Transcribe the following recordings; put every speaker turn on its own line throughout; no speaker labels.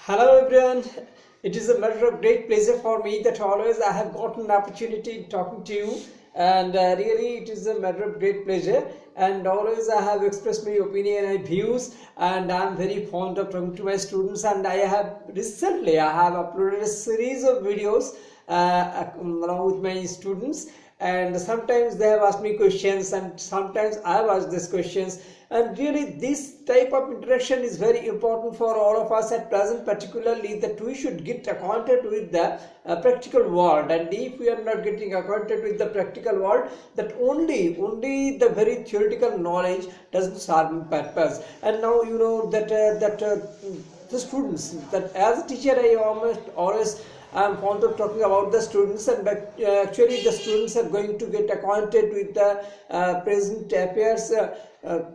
Hello everyone. It is a matter of great pleasure for me that always I have gotten an opportunity talking to you, and really it is a matter of great pleasure. And always I have expressed my opinion and views, and I am very fond of talking to my students. And I have uploaded a series of videos along with my students, and sometimes they have asked me questions and sometimes I have asked these questions, and really this type of interaction is very important for all of us at present, particularly that we should get acquainted with the practical world. And if we are not getting acquainted with the practical world, that only the very theoretical knowledge doesn't serve in purpose. And now you know that the students, that as a teacher I always I'm fond of talking about the students, and actually the students are going to get acquainted with the present affairs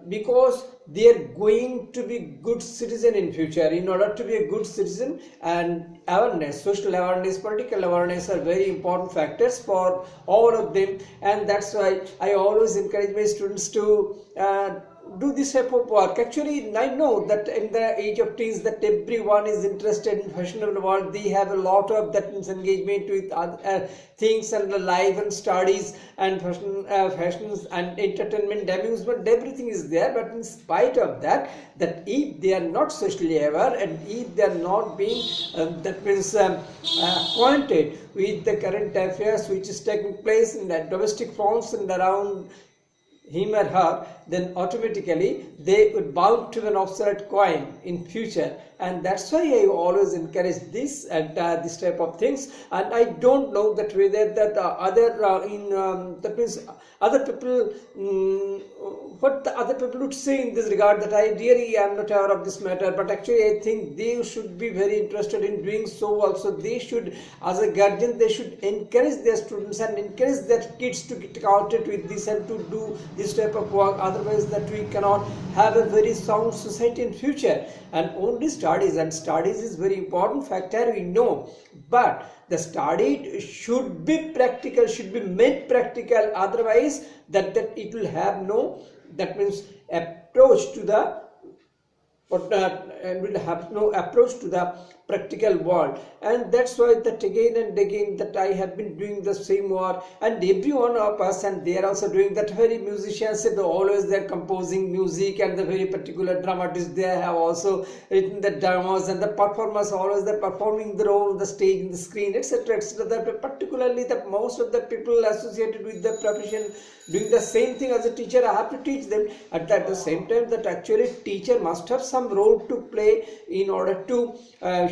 because they are going to be good citizen in future. In order to be a good citizen, and awareness, social awareness, political awareness are very important factors for all of them, and that's why I always encourage my students to do this type of work. Actually, I know that in the age of teens that everyone is interested in fashionable world. They have a lot of that engagement with things and life and studies and fashions and entertainment, amusement, everything is there. But in spite of that, that if they are not socially aware and if they are not being acquainted with the current affairs which is taking place in the domestic fronts and around him or her, then automatically they would bound to an obsolete coin in future. And that's why I always encourage this and this type of things. And I don't know that whether that that means other people, what the other people would say in this regard, that I really am not aware of this matter. But actually I think they should be very interested in doing so also. They should, as a guardian, they should encourage their students and encourage their kids to get acquainted with this and to do this type of work. Otherwise that we cannot have a very sound society in future. And only studies, and studies is very important factor, we know, but the study should be practical, should be made practical. Otherwise that it will have no, that means approach to the and will have no approach to the practical world. And that's why that again and again that I have been doing the same work, and every one of us, and they are also doing that. Very musicians, they always they're composing music, and the very particular dramatists, they have also written the dramas, and the performers always they're performing the role on the stage, in the screen, etc, etc. That particularly that most of the people associated with the profession doing the same thing as a teacher, I have to teach them. At the same time, that actually teacher must have some role to play in order to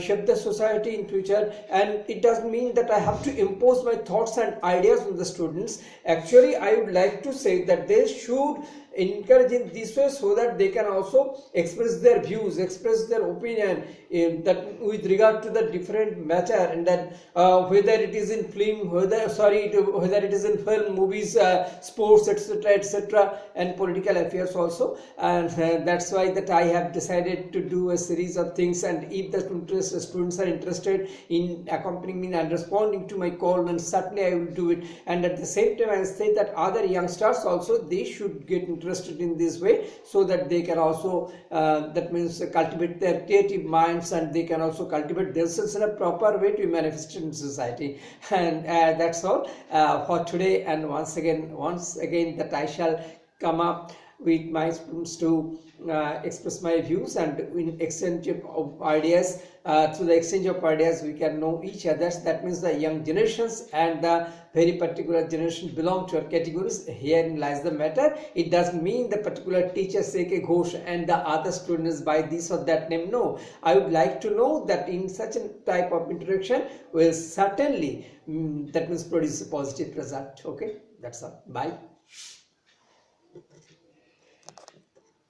shape the society in future. And it doesn't mean that I have to impose my thoughts and ideas on the students. Actually, I would like to say that they should encourage in this way, so that they can also express their views, express their opinion in that with regard to the different matter, and that whether it is in film, whether it is in film, movies, sports, etc, etc, and political affairs also. And that's why that I have decided to do a series of things. And if the students are interested in accompanying me and responding to my call, then certainly I will do it. And at the same time, I say that other youngsters also, they should get interested in this way, so that they can also that means cultivate their creative minds, and they can also cultivate themselves in a proper way to manifest in society. And that's all for today. And once again that I shall come up with my students to express my views, and in exchange of ideas, through the exchange of ideas we can know each other. That means the young generations and the very particular generation belong to our categories. Herein lies the matter. It doesn't mean the particular teacher Seke Ghosh and the other students by this or that name. No, I would like to know that in such a type of interaction will certainly that means produce a positive result. Okay, that's all. Bye.